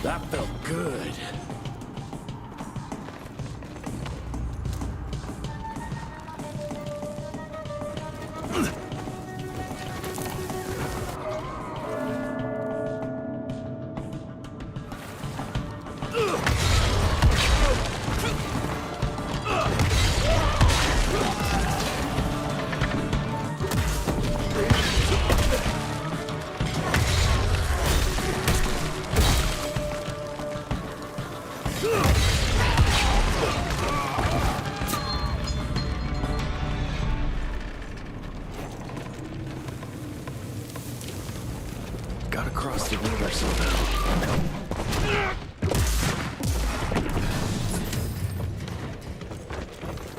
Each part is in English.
That felt good. Gotta cross the river somehow.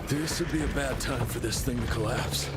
This would be a bad time for this thing to collapse.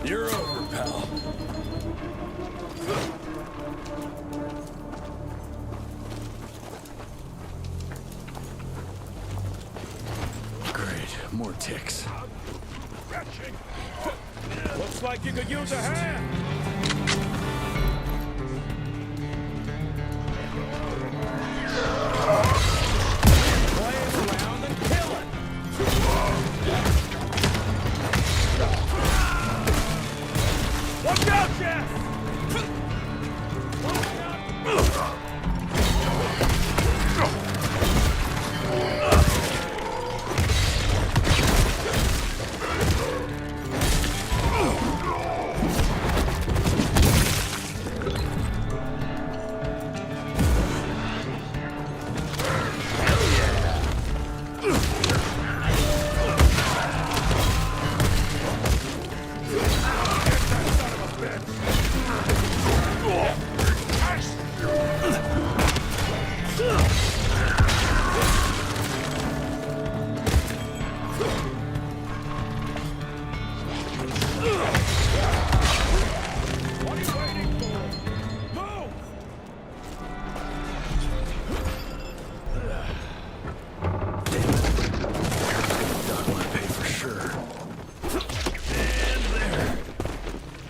You're over, pal. Great, more ticks. Looks like you could use a hand.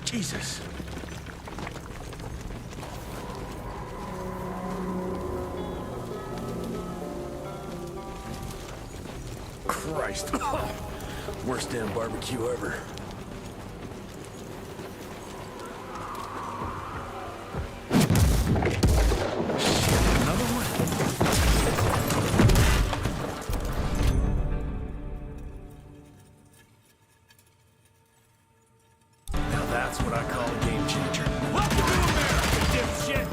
Jesus. Christ. Worst damn barbecue ever. Another one? Now that's what I call a game changer. Welcome to America, dipshit!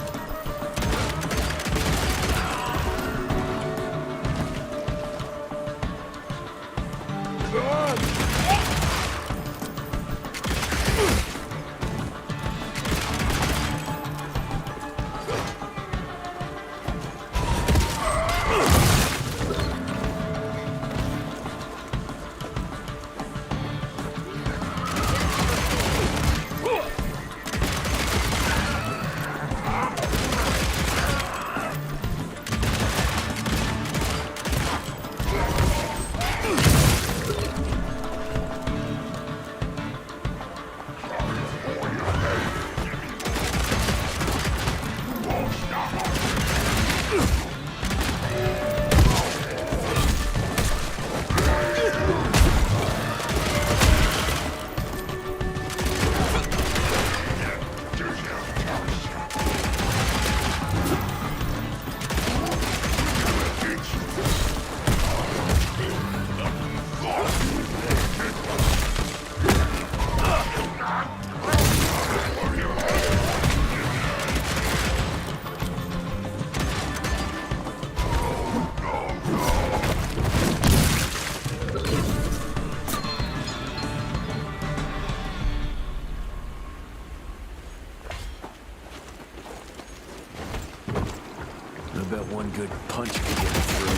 bet one good punch could get it through.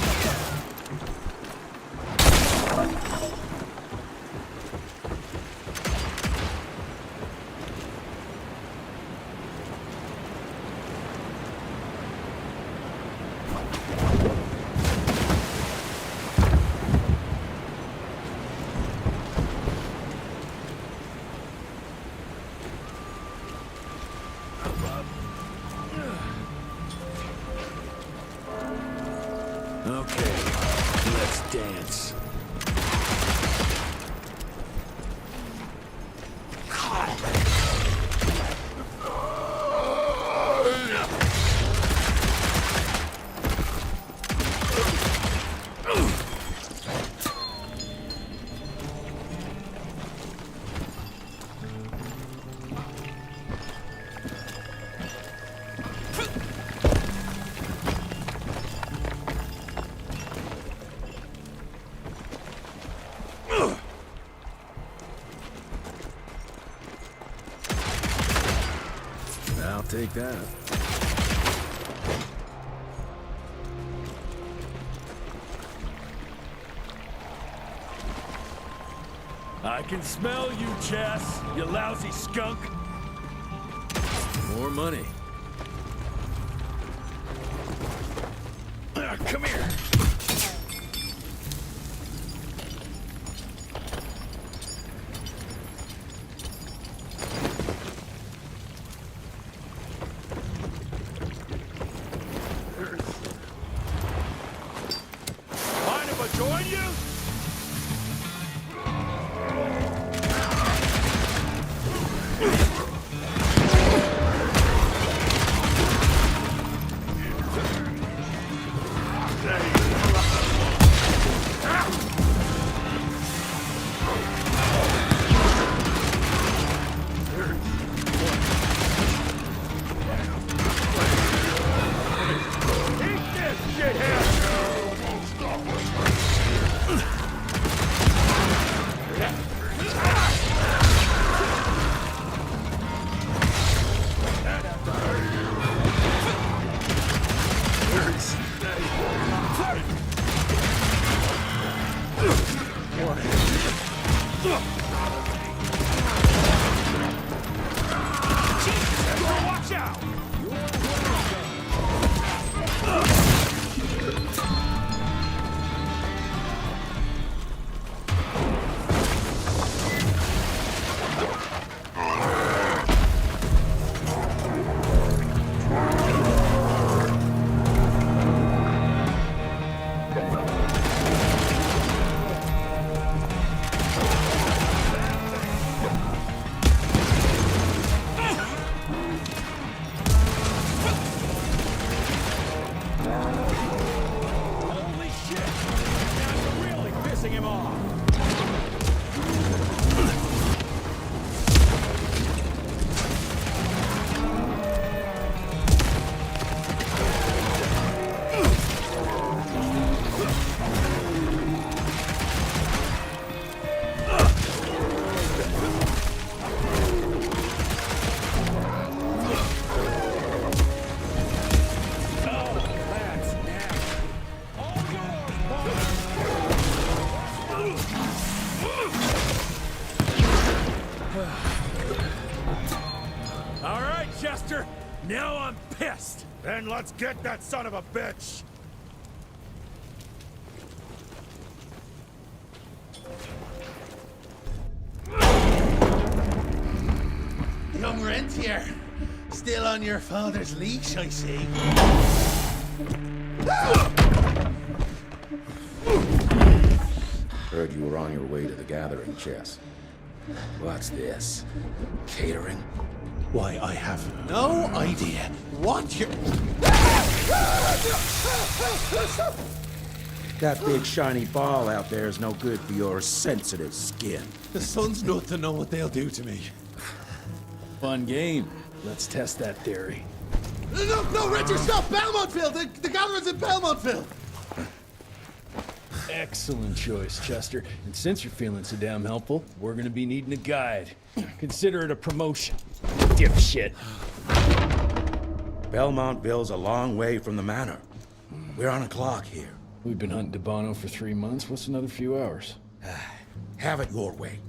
Okay, let's dance. I'll take that. I can smell you, Chess, you lousy skunk. More money. Come here. Mind if I join you? Watch out! Holy shit! Now you're really pissing him off. All right, Chester. Now I'm pissed. Then let's get that son of a bitch. Young rentier, still on your father's leash, I see. Heard you were on your way to the gathering, Chess. What's this? Catering? Why, I have no idea what you're... That big shiny ball out there is no good for your sensitive skin. The sun's not to know what they'll do to me. Fun game. Let's test that theory. No, Richard, stop! Belmontville! The gathering's in Belmontville! Excellent choice, Chester. And since you're feeling so damn helpful, we're gonna be needing a guide. Consider it a promotion. Dipshit. Belmontville's a long way from the manor. We're on a clock here. We've been hunting Debano for 3 months. What's another few hours? Have it your way.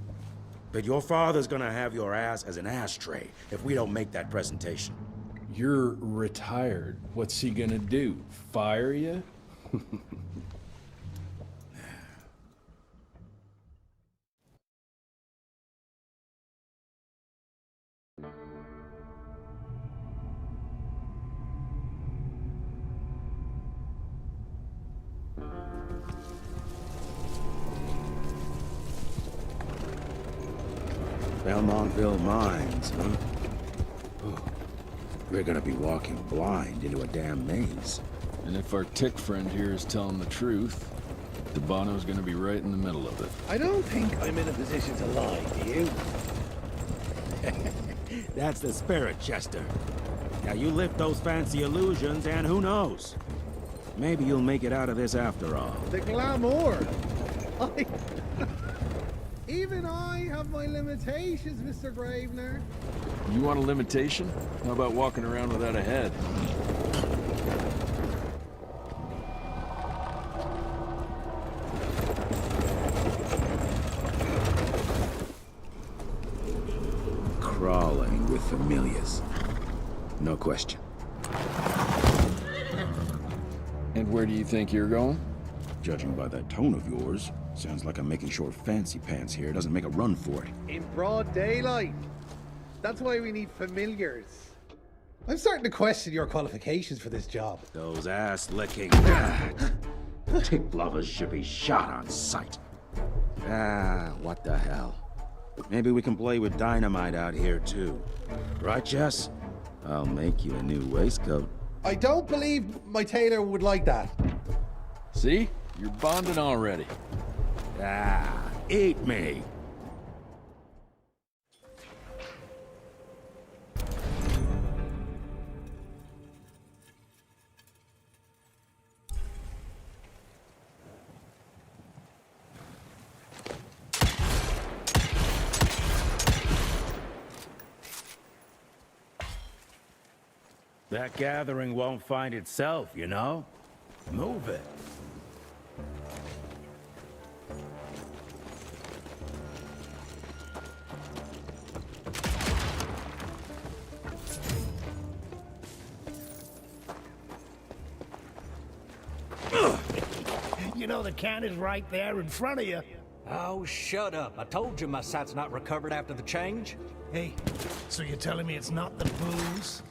But your father's gonna have your ass as an ashtray if we don't make that presentation. You're retired. What's he gonna do? Fire you? Belmontville Mines, huh? Oh, we're gonna be walking blind into a damn maze. And if our tick friend here is telling the truth, Debano's gonna be right in the middle of it. I don't think I'm in a position to lie, do you? That's the spirit, Chester. Now you lift those fancy illusions and who knows? Maybe you'll make it out of this after all. The glamour. Even I have my limitations, Mr. Gravener. You want a limitation? How about walking around without a head? Crawling with familiars. No question. And where do you think you're going? Judging by that tone of yours, sounds like I'm making sure Fancy Pants here doesn't make a run for it. In broad daylight. That's why we need familiars. I'm starting to question your qualifications for this job. Those ass-licking tick lovers should be shot on sight. What the hell? Maybe we can play with dynamite out here, too. Right, Jess? I'll make you a new waistcoat. I don't believe my tailor would like that. See? You're bonding already. Eat me! That gathering won't find itself, you know? Move it. You know the can is right there in front of you. Oh, shut up. I told you my sight's not recovered after the change. Hey, so you're telling me it's not the booze?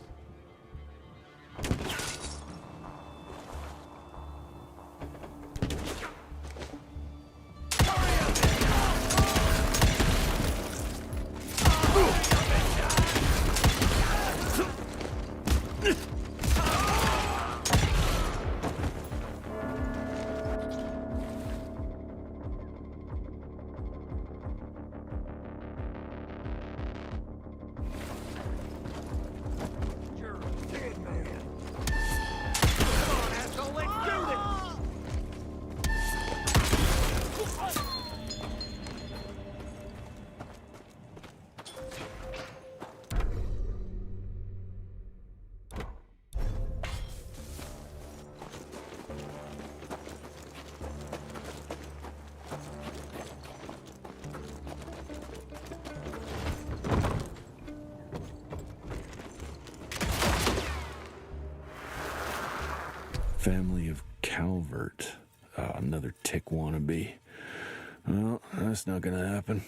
Family of Calvert. Another tick wannabe. Well, that's not gonna happen.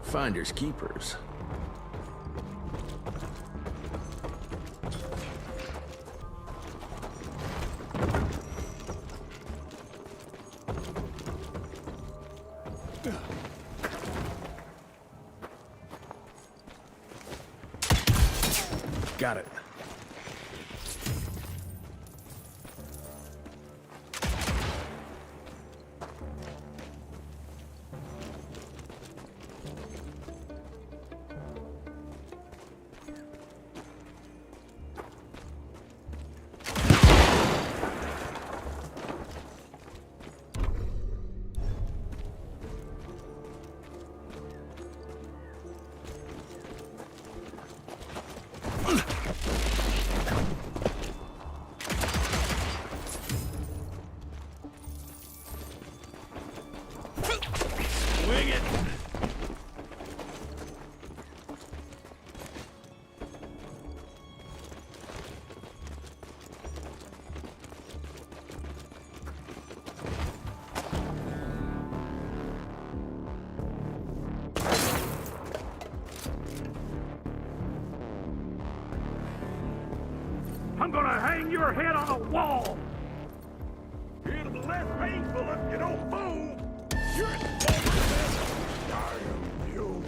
Finders keepers. Got it. I'm gonna hang your head on a wall! It'll be less painful if you don't move! You're in Damn you!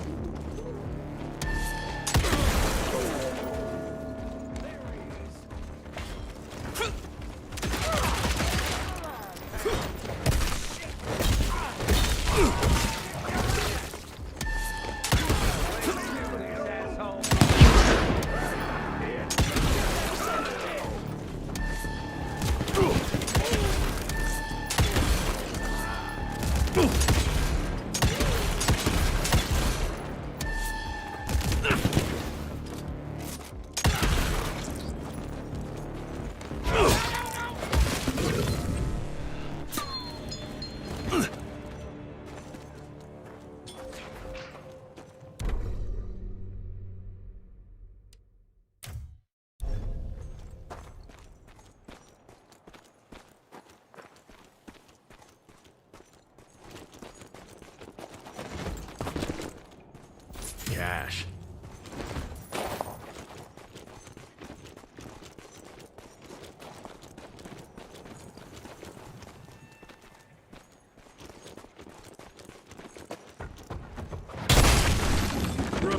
Cash.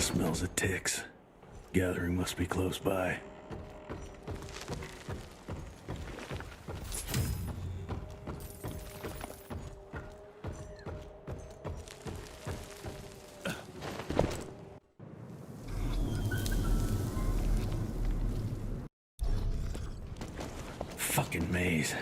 Smells of ticks. Gathering must be close by. Fucking maze.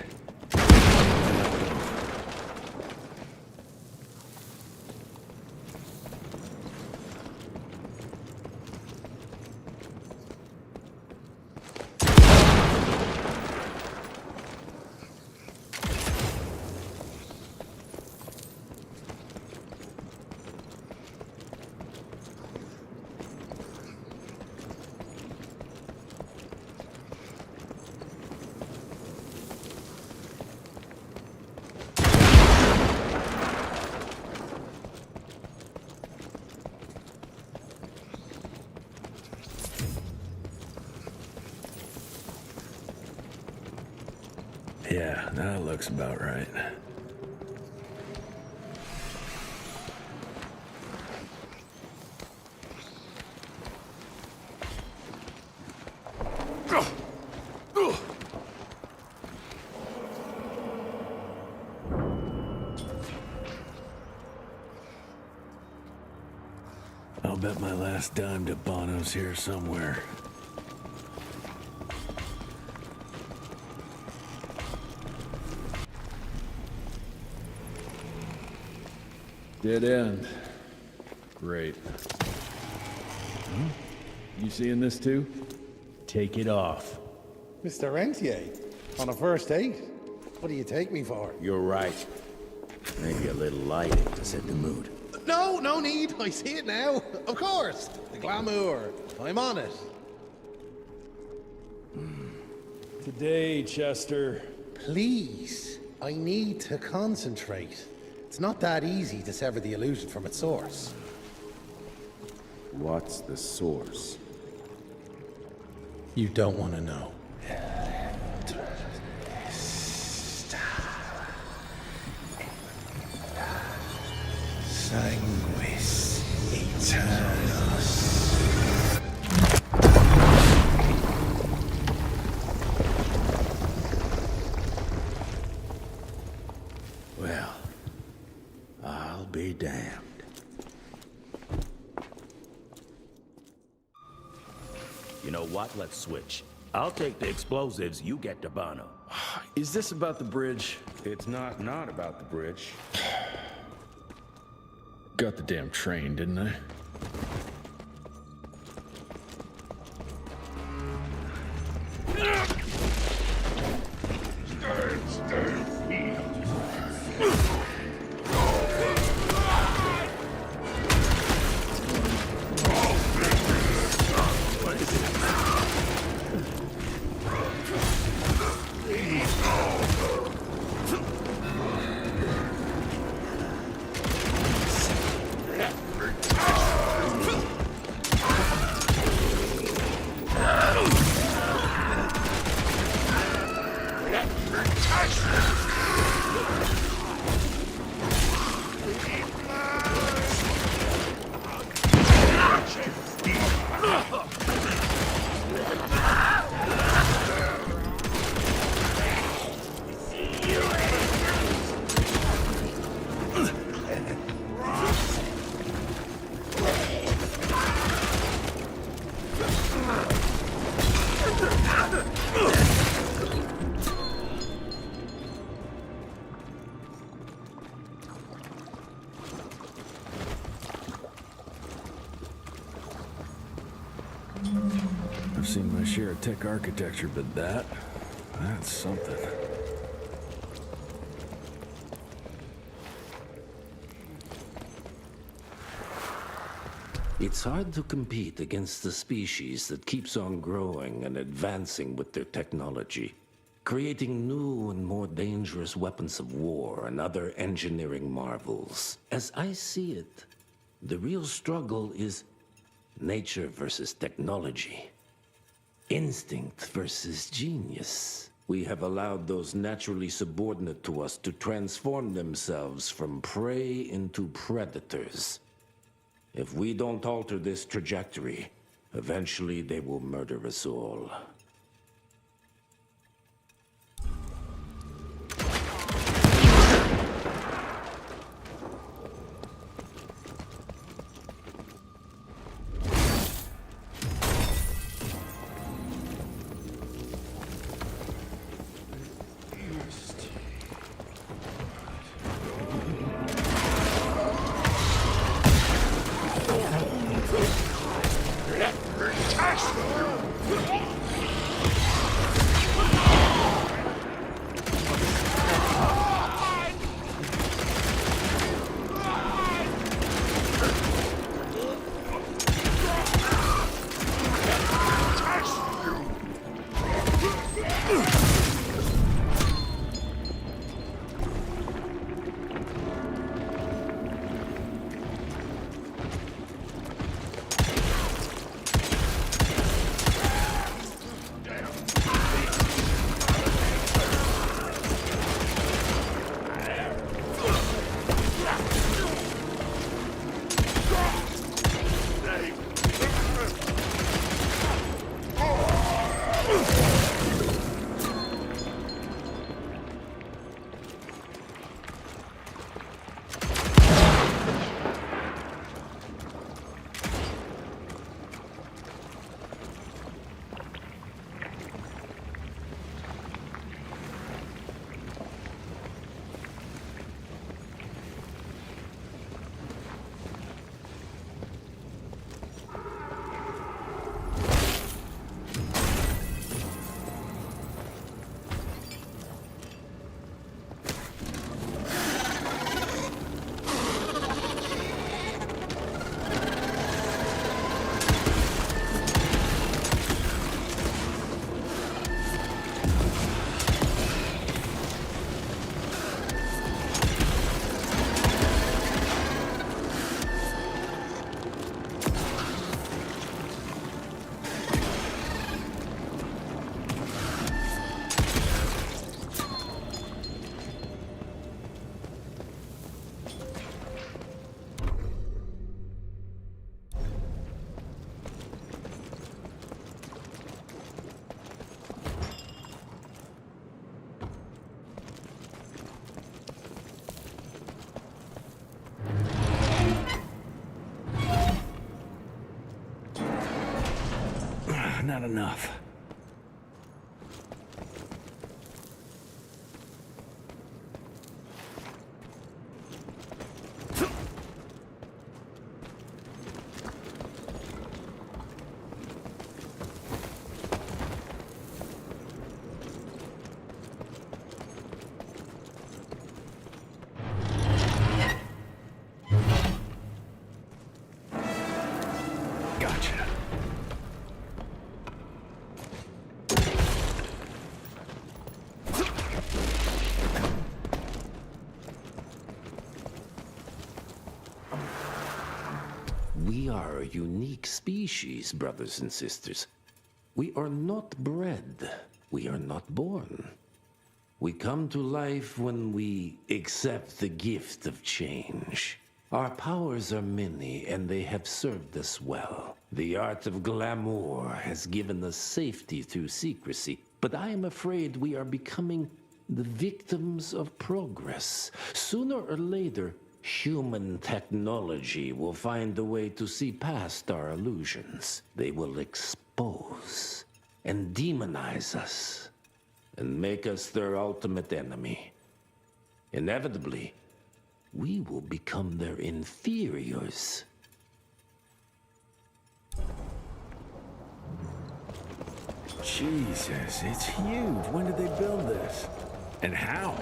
Yeah, that looks about right. I'll bet my last dime to Bono's here somewhere. Dead end. Great. You seeing this too? Take it off. Mr. Rentier, on a first date? What do you take me for? You're right. Maybe a little lighting to set the mood. No, no need. I see it now. Of course. The glamour. I'm on it. Today, Chester. Please, I need to concentrate. It's not that easy to sever the illusion from its source. What's the source? You don't want to know. Sanguis Eternus. know what? Let's switch. I'll take the explosives, you get the burner. Is this about the bridge? It's not about the bridge. Got the damn train, didn't I? I've seen my share of tech architecture, but that's something. It's hard to compete against the species that keeps on growing and advancing with their technology, creating new and more dangerous weapons of war and other engineering marvels. As I see it, the real struggle is nature versus technology. Instinct versus genius. We have allowed those naturally subordinate to us to transform themselves from prey into predators. If we don't alter this trajectory, eventually they will murder us all. not enough. Gotcha. We are a unique species, brothers and sisters. We are not bred. We are not born. We come to life when we accept the gift of change. Our powers are many, and they have served us well. The art of glamour has given us safety through secrecy, but I am afraid we are becoming the victims of progress. Sooner or later, human technology will find a way to see past our illusions. They will expose and demonize us and make us their ultimate enemy. Inevitably, we will become their inferiors. Jesus, it's huge. When did they build this? And how?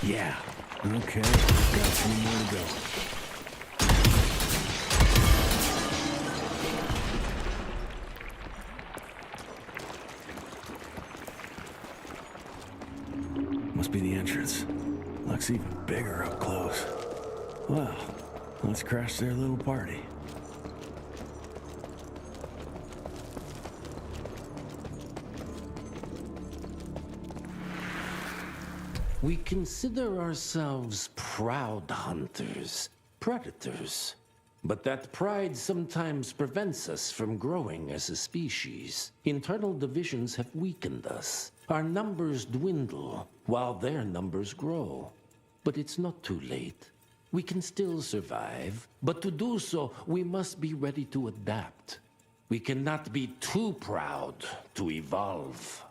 Yeah. Okay. Got a few more to go. Must be the entrance. Looks even bigger up close. Well, let's crash their little party. We consider ourselves proud hunters, predators. But that pride sometimes prevents us from growing as a species. Internal divisions have weakened us. Our numbers dwindle while their numbers grow. But it's not too late. We can still survive, but to do so, we must be ready to adapt. We cannot be too proud to evolve.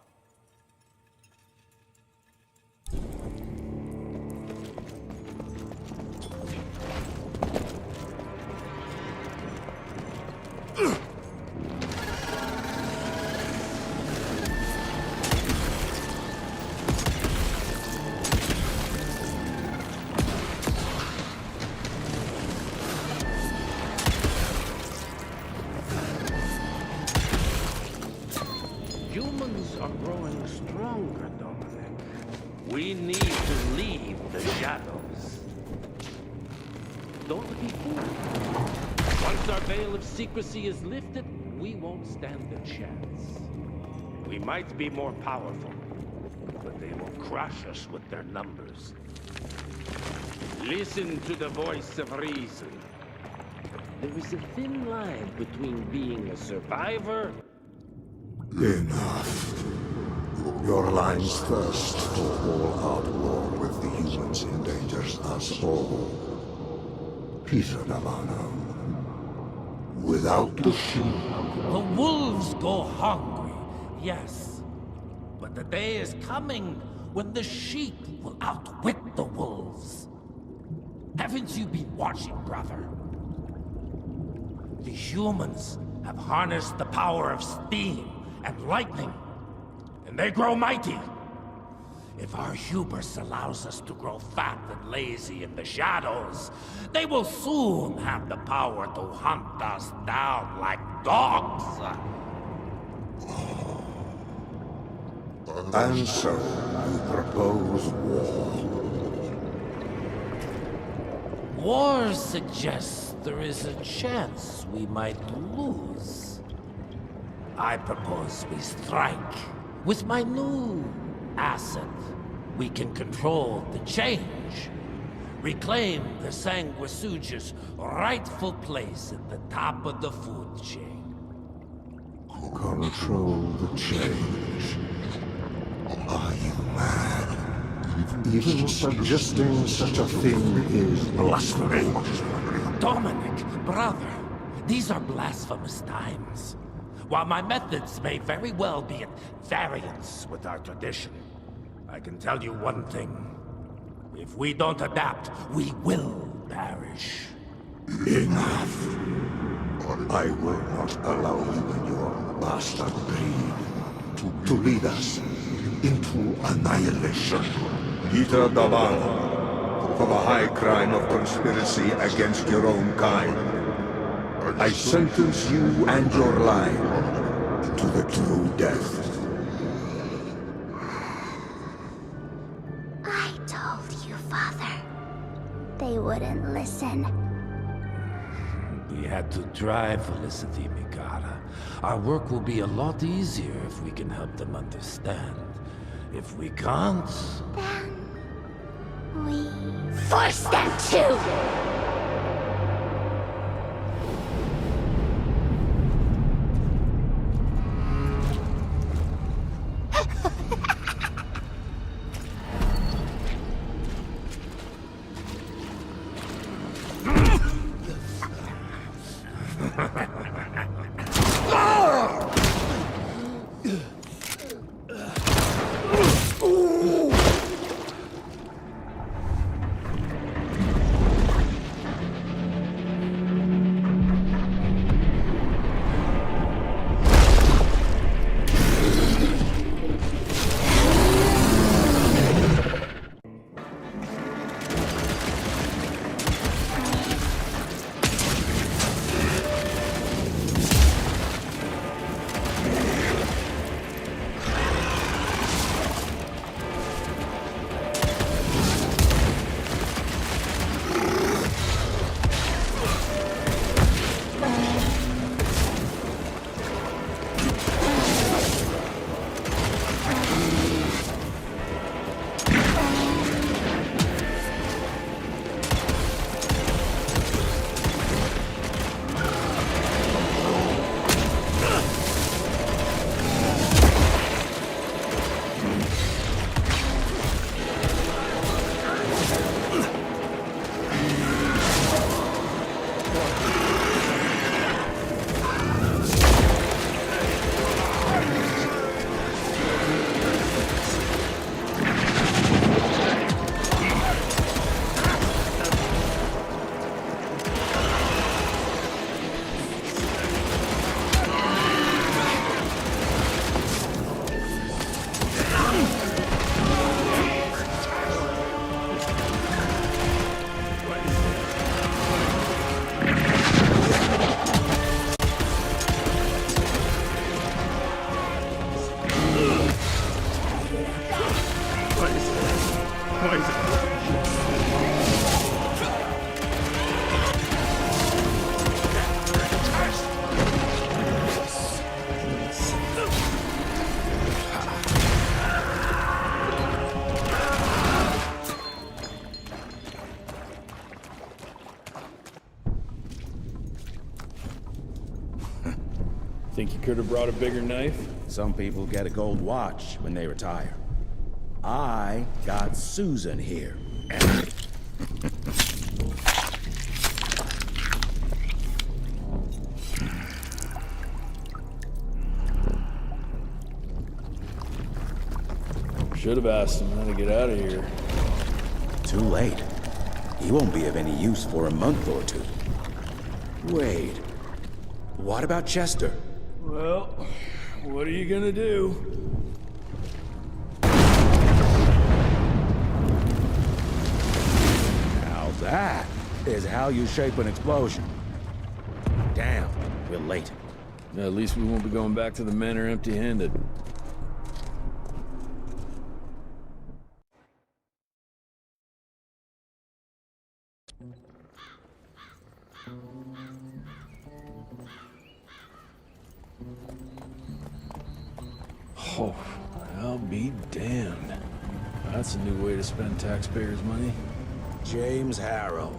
Humans are growing stronger, Dominic. We need to leave the shadows. Don't be fooled. Once our veil of secrecy is lifted, we won't stand a chance. We might be more powerful, but they will crush us with their numbers. Listen to the voice of reason. There is a thin line between being a survivor. Enough. Your line's thirst for all-out war with the humans endangers us all. Peter Navano. Without the sheep. The wolves go hungry, yes. But the day is coming when the sheep will outwit the wolves. Haven't you been watching, brother? The humans have harnessed the power of steam and lightning, and they grow mighty. If our hubris allows us to grow fat and lazy in the shadows, they will soon have the power to hunt us down like dogs. And so, you propose war. War suggests there is a chance we might lose. I propose we strike. With my new asset, we can control the change. Reclaim the Sanguisuja's rightful place at the top of the food chain. Control the change. Are you mad? Even suggesting such a thing is blasphemy. Dominic, brother, these are blasphemous times. While my methods may very well be at variance with our tradition, I can tell you one thing. If we don't adapt, we will perish. Enough. I will not allow you and your bastard breed to lead us into annihilation. Peter Davano, for the high crime of conspiracy against your own kind, I sentence you and your line to the true death. I told you, Father. They wouldn't listen. We had to try, Felicity Mikata. Our work will be a lot easier if we can help them understand. If we can't... Then... we... force them to! Could have brought a bigger knife. Some people get a gold watch when they retire. I got Susan here. Should have asked him how to get out of here. Too late. He won't be of any use for a month or two. Wait. What about Chester? Well, what are you gonna do? Now that is how you shape an explosion. Damn, we're late. At least we won't be going back to the manor empty-handed. Oh, I'll be damned. That's a new way to spend taxpayers' money. James Harrow.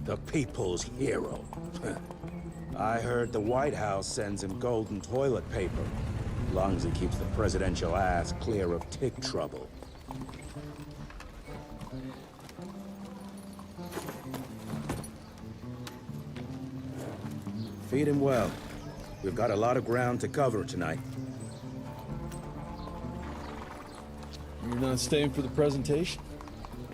The people's hero. I heard the White House sends him golden toilet paper. As long as he keeps the presidential ass clear of tick trouble. Feed him well. We've got a lot of ground to cover tonight. You're not staying for the presentation?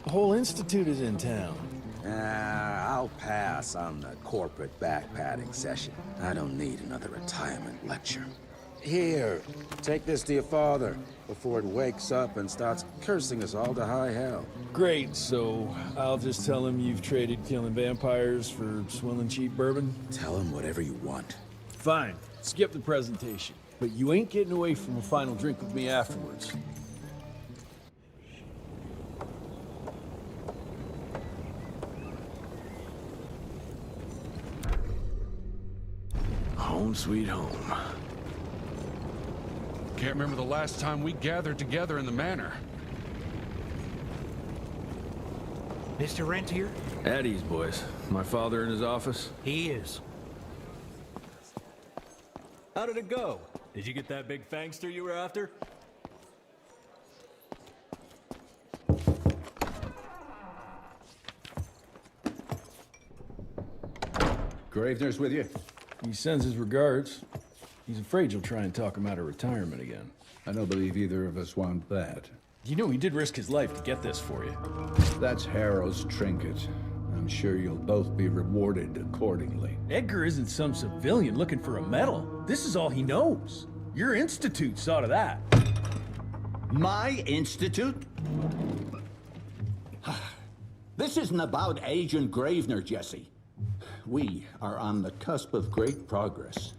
The whole institute is in town. I'll pass on the corporate backpatting session. I don't need another retirement lecture. Here, take this to your father before it wakes up and starts cursing us all to high hell. Great, so I'll just tell him you've traded killing vampires for swilling cheap bourbon? Tell him whatever you want. Fine, skip the presentation. But you ain't getting away from a final drink with me afterwards. Home sweet home. Can't remember the last time we gathered together in the manor. Mr. Rentier? At ease, boys. My father in his office? He is. How did it go? Did you get that big fangster you were after? Gravener's with you? He sends his regards. He's afraid you'll try and talk him out of retirement again. I don't believe either of us want that. You know he did risk his life to get this for you. That's Harrow's trinket. I'm sure you'll both be rewarded accordingly. Edgar isn't some civilian looking for a medal. This is all he knows. Your institute saw to that. My institute? This isn't about Agent Gravener, Jesse. We are on the cusp of great progress,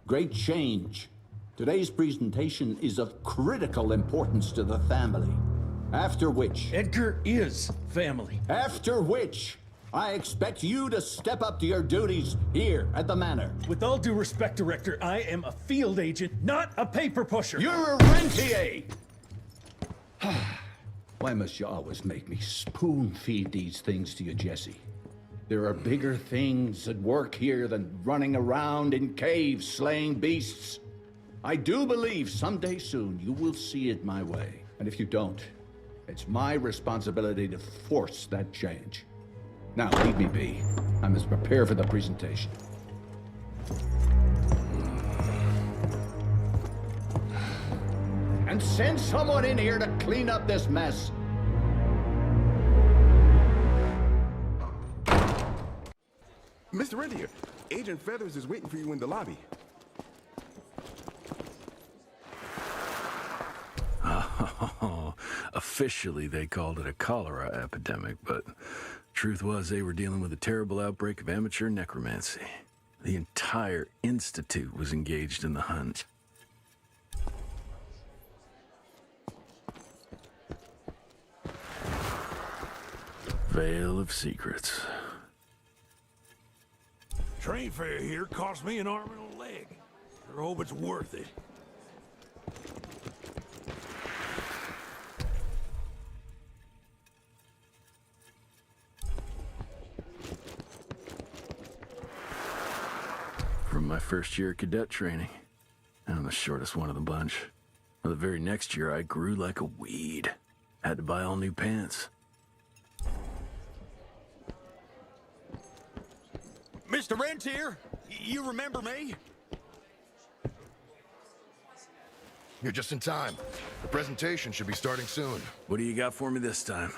great change. Today's presentation is of critical importance to the family. After which... Edgar is family. After which, I expect you to step up to your duties here at the manor. With all due respect, Director, I am a field agent, not a paper pusher. You're a rentier! Why must you always make me spoon-feed these things to you, Jesse? There are bigger things at work here than running around in caves slaying beasts. I do believe someday soon you will see it my way. And if you don't, it's my responsibility to force that change. Now, leave me be. I must prepare for the presentation. And send someone in here to clean up this mess. Mr. Rentier, Agent Feathers is waiting for you in the lobby. Oh, officially they called it a cholera epidemic, but truth was they were dealing with a terrible outbreak of amateur necromancy. The entire institute was engaged in the hunt. Veil of Secrets. Train fare here cost me an arm and a leg. I hope it's worth it. From my first year of cadet training. I'm the shortest one of the bunch. Well, the very next year, I grew like a weed. Had to buy all new pants. Mr. Rentier, you remember me? You're just in time. The presentation should be starting soon. What do you got for me this time?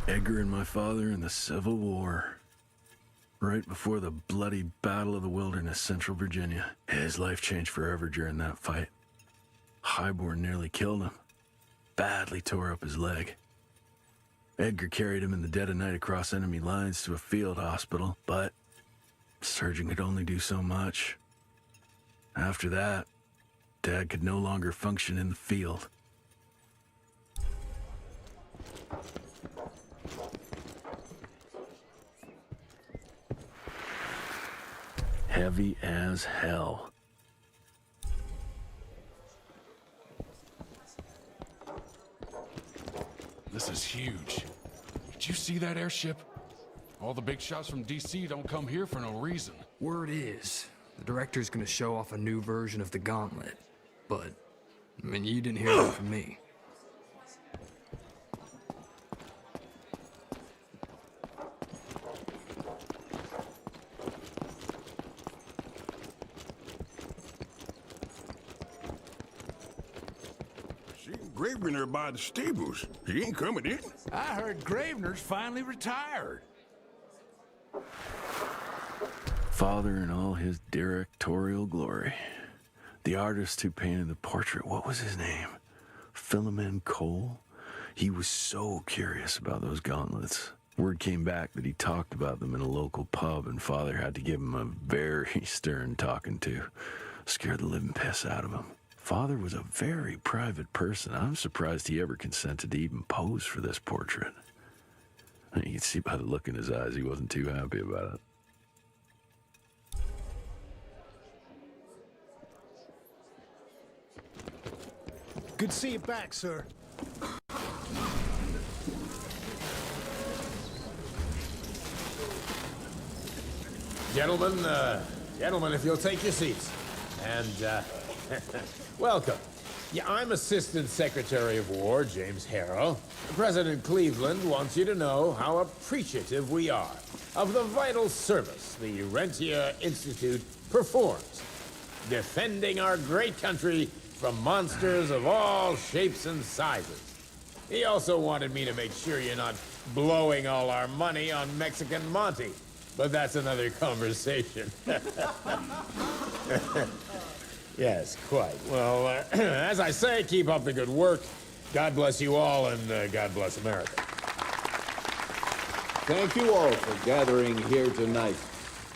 Edgar and my father in the Civil War. Right before the bloody Battle of the Wilderness, Central Virginia. His life changed forever during that fight. Highborn nearly killed him. Badly tore up his leg. Edgar carried him in the dead of night across enemy lines to a field hospital, but the surgeon could only do so much. After that, Dad could no longer function in the field. Heavy as hell. This is huge. Did you see that airship? All the big shots from DC don't come here for no reason. Word is, the director's gonna show off a new version of the gauntlet. But, I mean, you didn't hear that from me. Gravener by the stables. He ain't coming in. I heard Gravener's finally retired. Father in all his directorial glory. The artist who painted the portrait, what was his name? Philomen Cole? He was so curious about those gauntlets. Word came back that he talked about them in a local pub, and Father had to give him a very stern talking to. Scared the living piss out of him. Father was a very private person. I'm surprised he ever consented to even pose for this portrait. You can see by the look in his eyes he wasn't too happy about it. Good to see you back, sir. Gentlemen, if you'll take your seats. And, welcome. Yeah, I'm Assistant Secretary of War, James Harrow. President Cleveland wants you to know how appreciative we are of the vital service the Rentier Institute performs, defending our great country from monsters of all shapes and sizes. He also wanted me to make sure you're not blowing all our money on Mexican Monty, but that's another conversation. Yes, quite. Well, as I say, keep up the good work. God bless you all, and God bless America. Thank you all for gathering here tonight.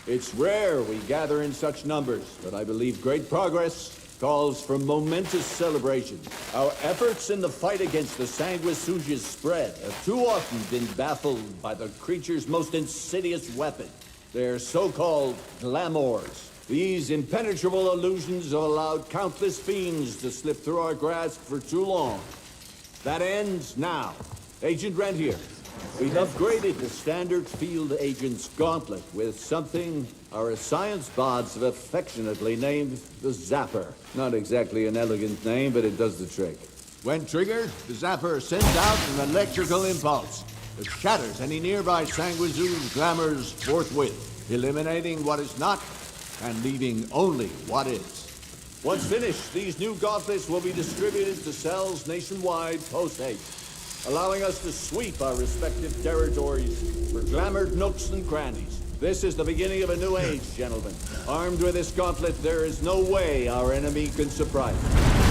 It's rare we gather in such numbers, but I believe great progress calls for momentous celebration. Our efforts in the fight against the sanguisuga's spread have too often been baffled by the creature's most insidious weapon, their so-called glamours. These impenetrable illusions have allowed countless fiends to slip through our grasp for too long. That ends now. Agent Rentier, we've upgraded the standard field agent's gauntlet with something our science bots have affectionately named the Zapper. Not exactly an elegant name, but it does the trick. When triggered, the Zapper sends out an electrical impulse that shatters any nearby sanguisuga's glamours forthwith, eliminating what is not and leaving only what is. Once finished, these new gauntlets will be distributed to cells nationwide post-haste, allowing us to sweep our respective territories for glamored nooks and crannies. This is the beginning of a new age, gentlemen. Armed with this gauntlet, there is no way our enemy can surprise us.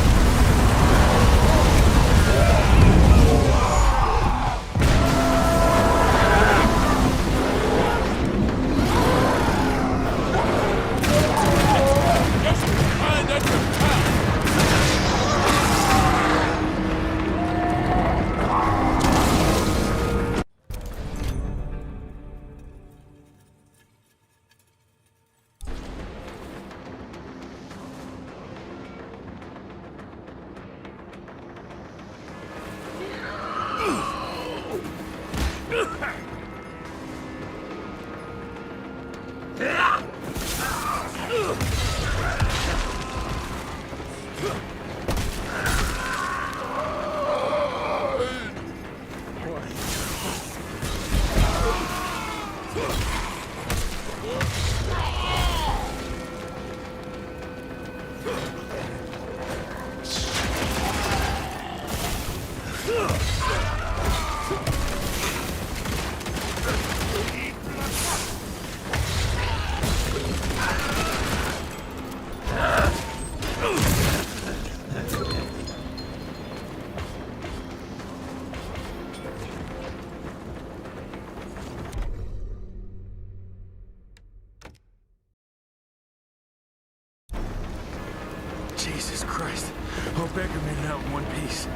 Jesus Christ. Hope Edgar made it out in one piece.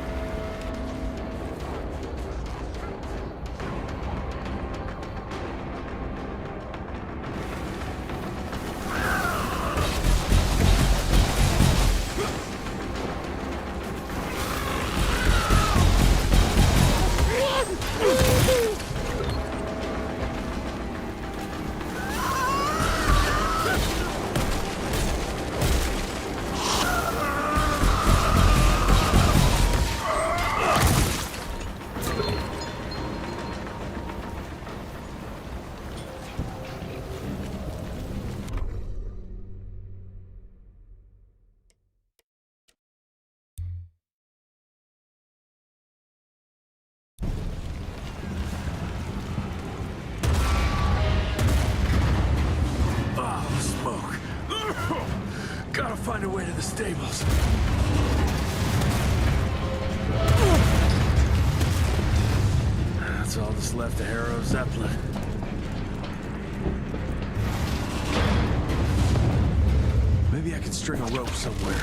Gotta find a way to the stables. That's all that's left of Harrow Zeppelin. Maybe I can string a rope somewhere.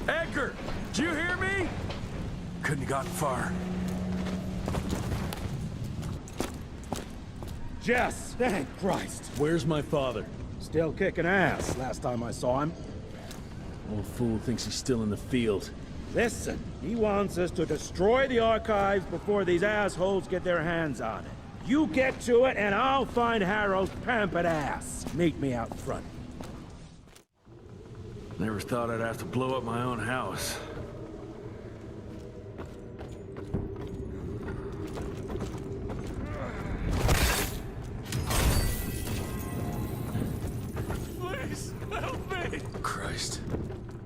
Edgar! Did you hear me? Couldn't have gotten far. Jess! Thank Christ! Where's my father? Still kicking ass last time I saw him. Old fool thinks he's still in the field. Listen, he wants us to destroy the archives before these assholes get their hands on it. You get to it, and I'll find Harrow's pampered ass. Meet me out front. Never thought I'd have to blow up my own house. Please, help me! Christ.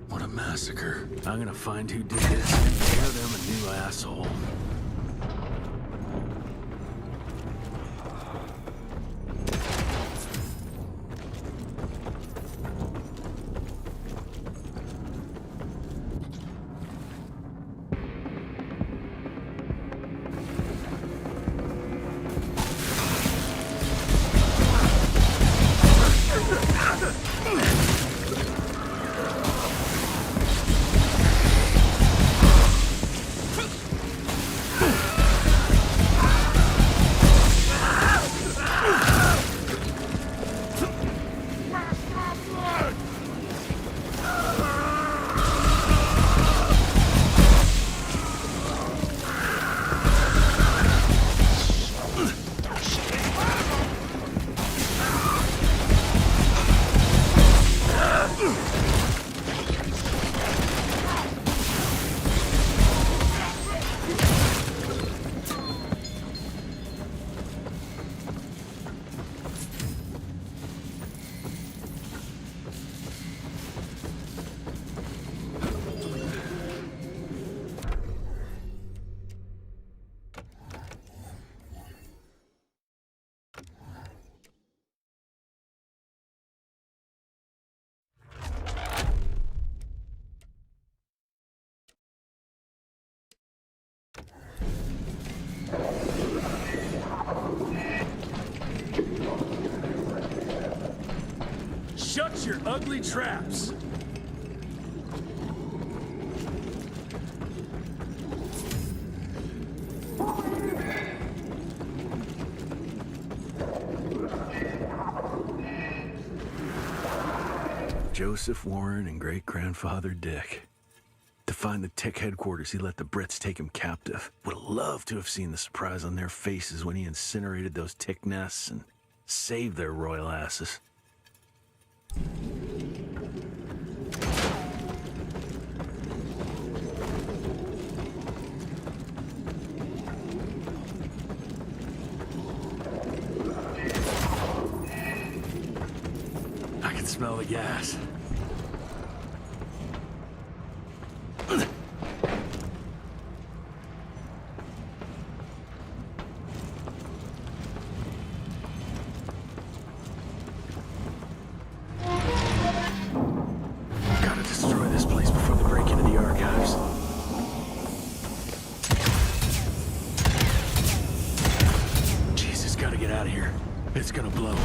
What a massacre. I'm gonna find who did this and tear them a new asshole. Shut your ugly traps! Joseph Warren and great-grandfather Dick. To find the Tech headquarters, he let the Brits take him captive. Would have loved to have seen the surprise on their faces when he incinerated those tick nests and saved their royal asses. I can smell the gas. Gotta destroy this place before they break into the archives. Jesus, gotta get out of here. It's gonna blow.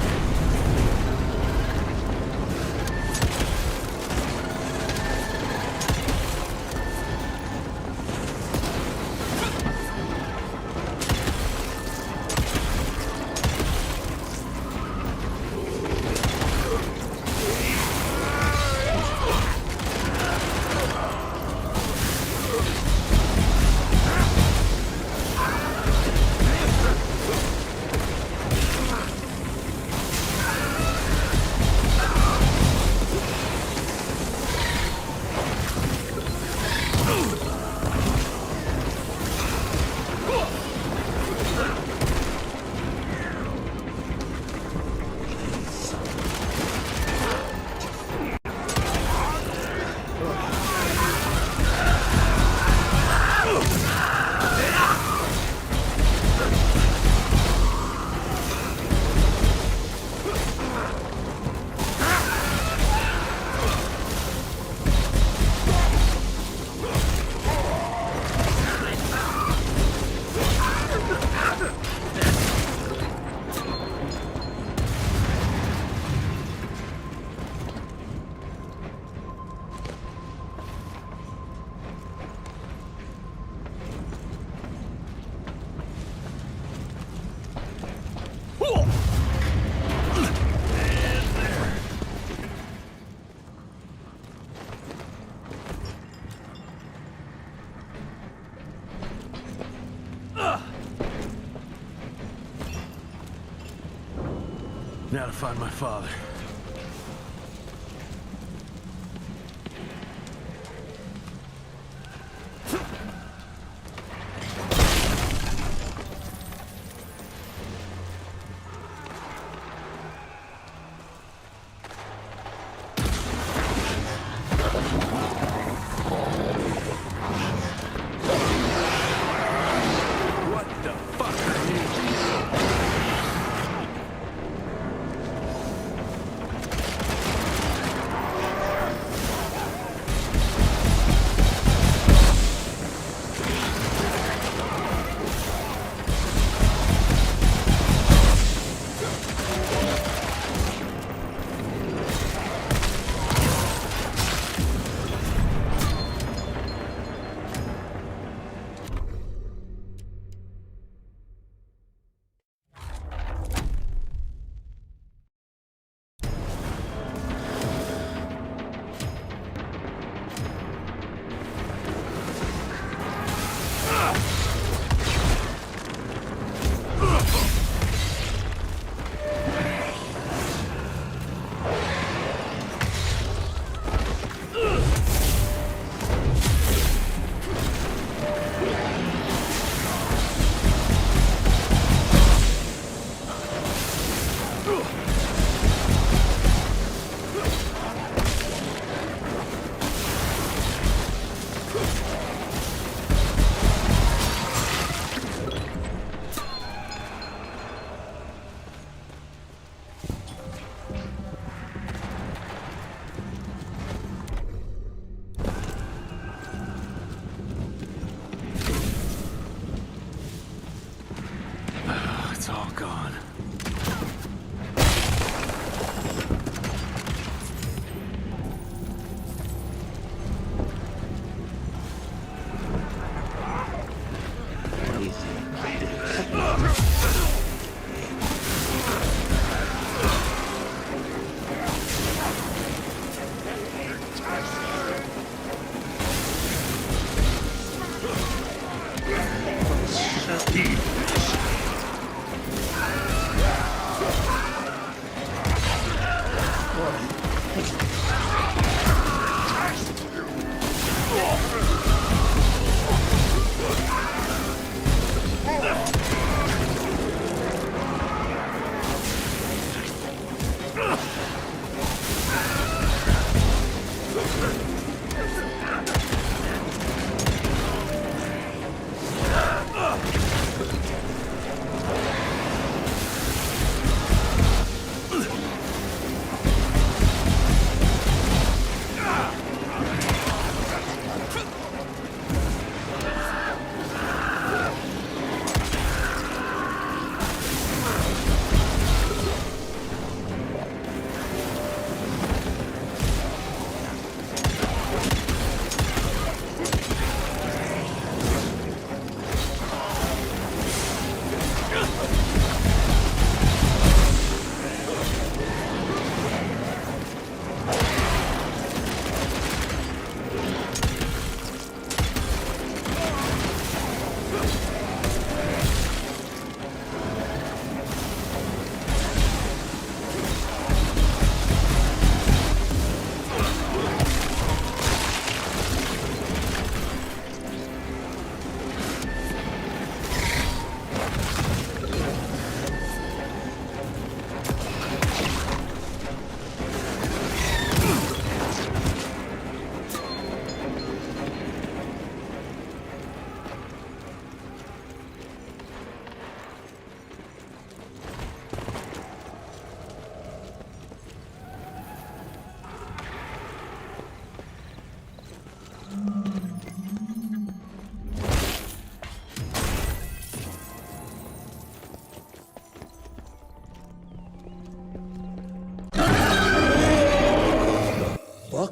Now to find my father.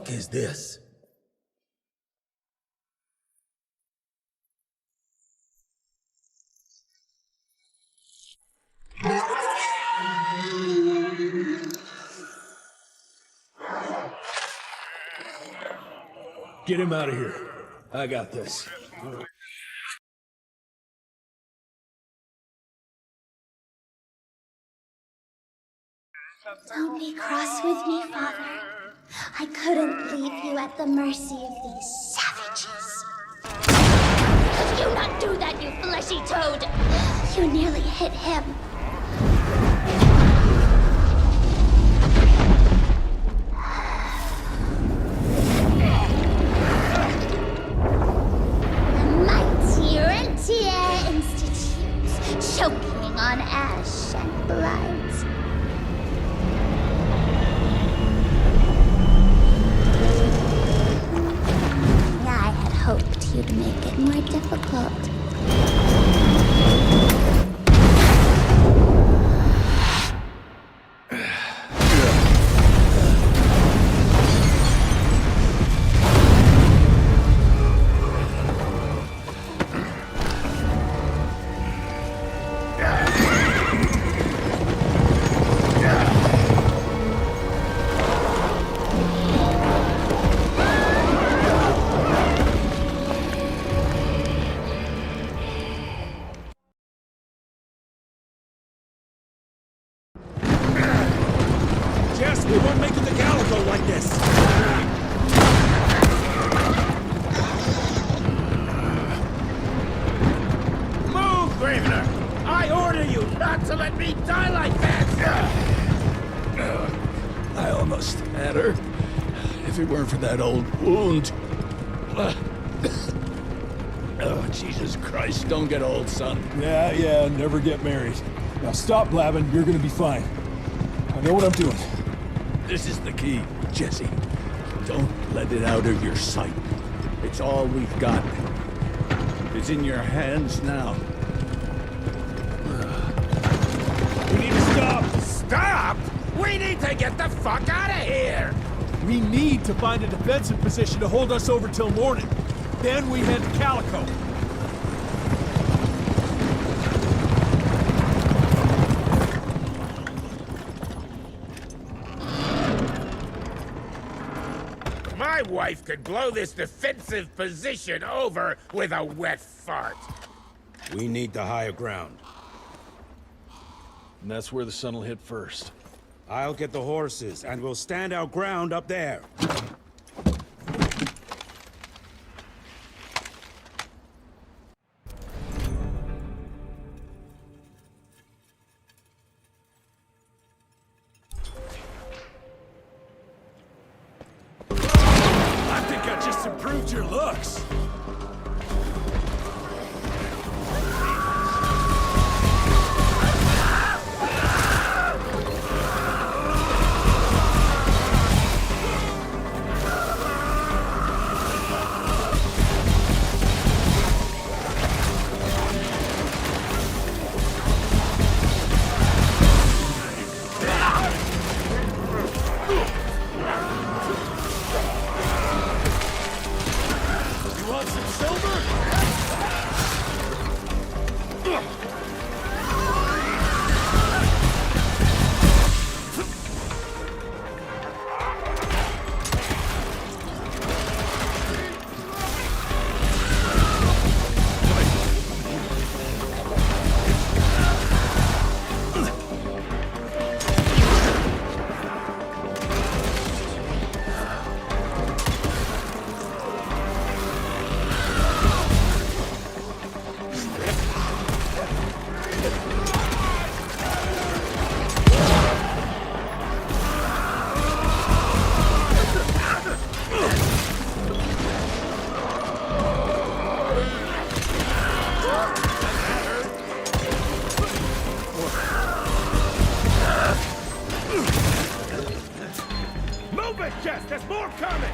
fuck is this? Get him out of here. I got this. Don't be cross with me, Father. I couldn't leave you at the mercy of these savages. Could you not do that, you fleshy toad? You nearly hit him. The mighty Rentier Institute, choking on ash and blood. I had hoped you'd make it more difficult. Jess, we won't make it to Calico like this! Move, Gravener! I order you not to let me die like that! I almost had her. If it weren't for that old wound. Oh, Jesus Christ, don't get old, son. Yeah, never get married. Now stop blabbing, you're gonna be fine. I know what I'm doing. This is the key, Jesse. Don't let it out of your sight. It's all we've got. It's in your hands now. We need to stop! Stop? We need to get the fuck out of here! We need to find a defensive position to hold us over till morning. Then we head to Calico. My wife could blow this defensive position over with a wet fart. We need the higher ground. And that's where the sun will hit first. I'll get the horses, and we'll stand our ground up there. I think I just improved your looks. You want some silver? Move it, Jess! There's more coming!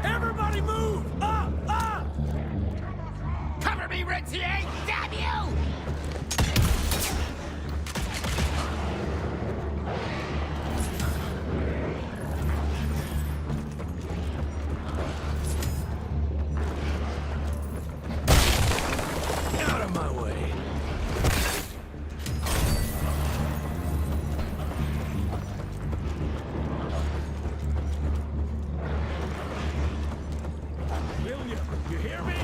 Everybody move! Up! Up! Cover me, Ritzier! Damn you! Out of my way! Will you hear me?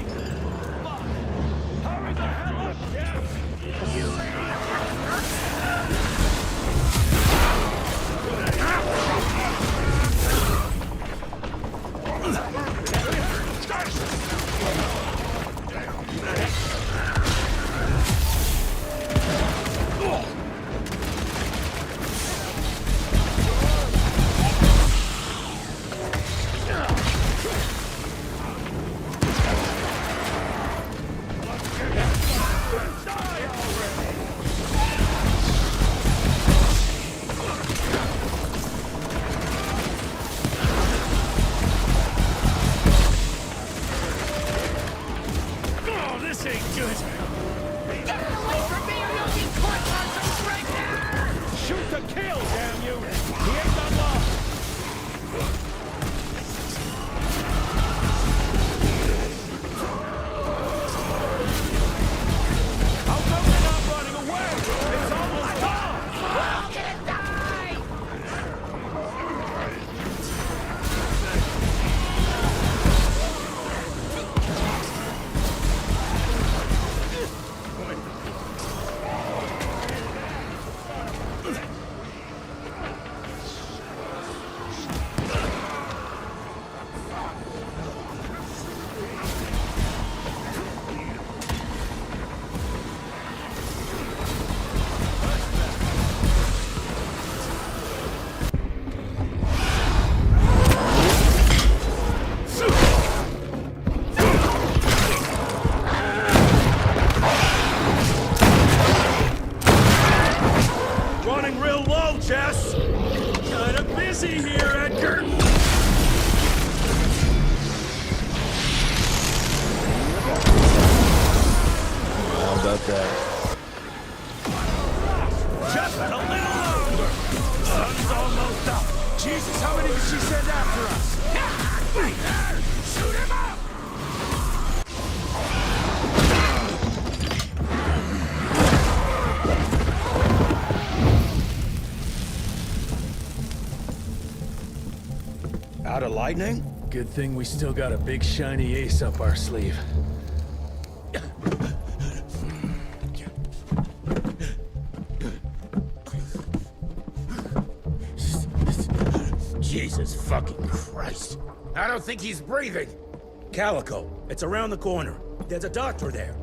Fuck! Hurry the hell up, Jeff! Oh, this ain't good! Get away from me or you'll be caught on some breakdown! Shoot to kill, damn you! He ain't done long! How come they're not running away? It's almost gone! We're all gonna die! Running real low, Jess! Kinda busy here, Edgar! How about that? Just a little longer! Sun's almost up! Jesus, how many did she send after us? Right there! Shoot him up! Out of lightning? Good thing we still got a big shiny ace up our sleeve. Jesus fucking Christ. I don't think he's breathing. Calico, it's around the corner. There's a doctor there.